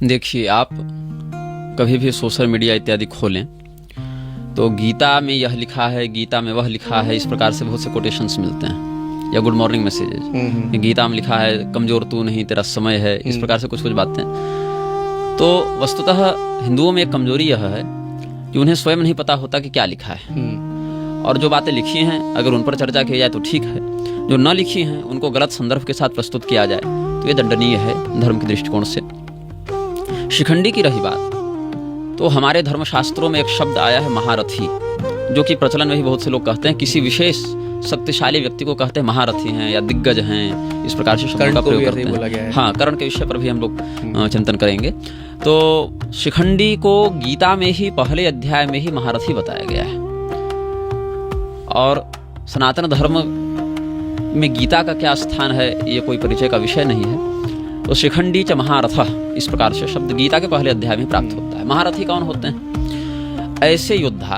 देखिए, आप कभी भी सोशल मीडिया इत्यादि खोलें तो गीता में यह लिखा है, गीता में वह लिखा है, इस प्रकार से बहुत से कोटेशंस मिलते हैं, या गुड मॉर्निंग मैसेजेस। गीता में लिखा है कमजोर तू नहीं तेरा समय है, इस प्रकार से कुछ कुछ बातें। तो वस्तुतः हिंदुओं में एक कमजोरी यह है कि उन्हें स्वयं नहीं पता होता कि क्या लिखा है, और जो बातें लिखी हैं अगर उन पर चर्चा की जाए तो ठीक है, जो न लिखी हैं उनको गलत संदर्भ के साथ प्रस्तुत किया जाए तो ये दंडनीय है धर्म के दृष्टिकोण से। शिखंडी की रही बात, तो हमारे धर्मशास्त्रों में एक शब्द आया है महारथी, जो कि प्रचलन में भी बहुत से लोग कहते हैं, किसी विशेष शक्तिशाली व्यक्ति को कहते हैं महारथी हैं या दिग्गज हैं, इस प्रकार से शब्दों का प्रयोग करते हैं। हाँ, कर्ण के विषय पर भी हम लोग चिंतन करेंगे। तो शिखंडी को गीता में ही पहले अध्याय में ही महारथी बताया गया है, और सनातन धर्म में गीता का क्या स्थान है ये कोई परिचय का विषय नहीं है। तो शिखंडी च महारथ, इस प्रकार से शब्द गीता के पहले अध्याय में प्राप्त होता है। महारथी कौन होते हैं? ऐसे योद्धा,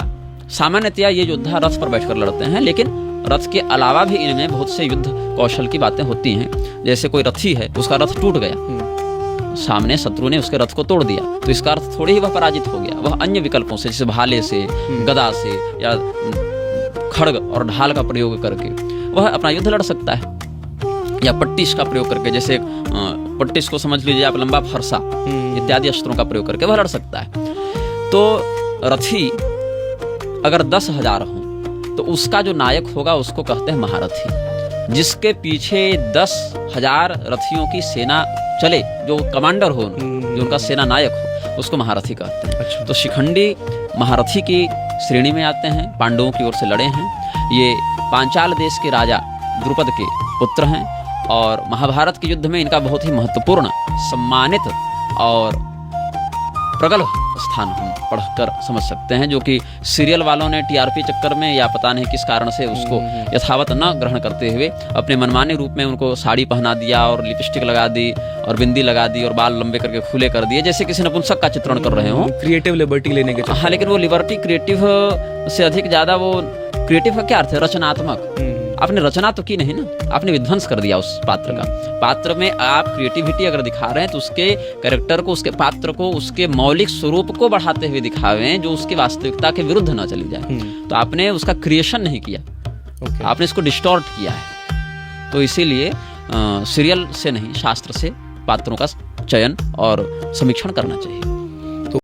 सामान्यतया ये योद्धा रथ पर बैठकर लड़ते हैं, लेकिन रथ के अलावा भी इनमें बहुत से युद्ध कौशल की बातें होती हैं। जैसे कोई रथी है, उसका रथ टूट गया, सामने शत्रु ने उसके रथ को तोड़ दिया, तो इसका अर्थ थोड़ी ही वह पराजित हो गया। वह अन्य विकल्पों से, जैसे भाले से, गदा से या खड्ग और ढाल का प्रयोग करके वह अपना युद्ध लड़ सकता है, या पट्टिश का प्रयोग करके, जैसे पट्टिश को समझ लीजिए आप, लंबा फरसा इत्यादि अस्त्रों का प्रयोग करके वह लड़ सकता है। तो रथी अगर 10,000 हो तो उसका जो नायक होगा उसको कहते हैं महारथी। जिसके पीछे 10,000 रथियों की सेना चले, जो कमांडर हो, जो उनका सेना नायक हो, उसको महारथी कहते हैं। अच्छा। तो शिखंडी महारथी की श्रेणी में आते हैं, पांडवों की ओर से लड़े हैं। ये पांचाल देश के राजा द्रुपद के पुत्र हैं, और महाभारत के युद्ध में इनका बहुत ही महत्वपूर्ण, सम्मानित और प्रगल्भ स्थान हम पढ़कर समझ सकते हैं, जो कि सीरियल वालों ने टीआरपी चक्कर में या पता नहीं किस कारण से उसको यथावत न ग्रहण करते हुए अपने मनमाने रूप में उनको साड़ी पहना दिया और लिपस्टिक लगा दी और बिंदी लगा दी और बाल लंबे करके खुले कर दिए, जैसे किसी नपुंसक का चित्रण कर रहे हो, क्रिएटिव लिबर्टी लेने के। हाँ, लेकिन वो लिबर्टी क्रिएटिव से अधिक ज्यादा, वो क्रिएटिव का क्या अर्थ है? रचनात्मक। आपने रचना तो की नहीं ना, आपने विध्वंस कर दिया उस पात्र का। पात्र में आप क्रिएटिविटी अगर दिखा रहे हैं तो उसके कैरेक्टर को, उसके पात्र को, उसके मौलिक स्वरूप को बढ़ाते हुए दिखावें, जो उसकी वास्तविकता के विरुद्ध ना चली जाए। तो आपने उसका क्रिएशन नहीं किया, आपने इसको डिस्टॉर्ट किया है। तो इसीलिए सीरियल से नहीं, शास्त्र से पात्रों का चयन और समीक्षण करना चाहिए।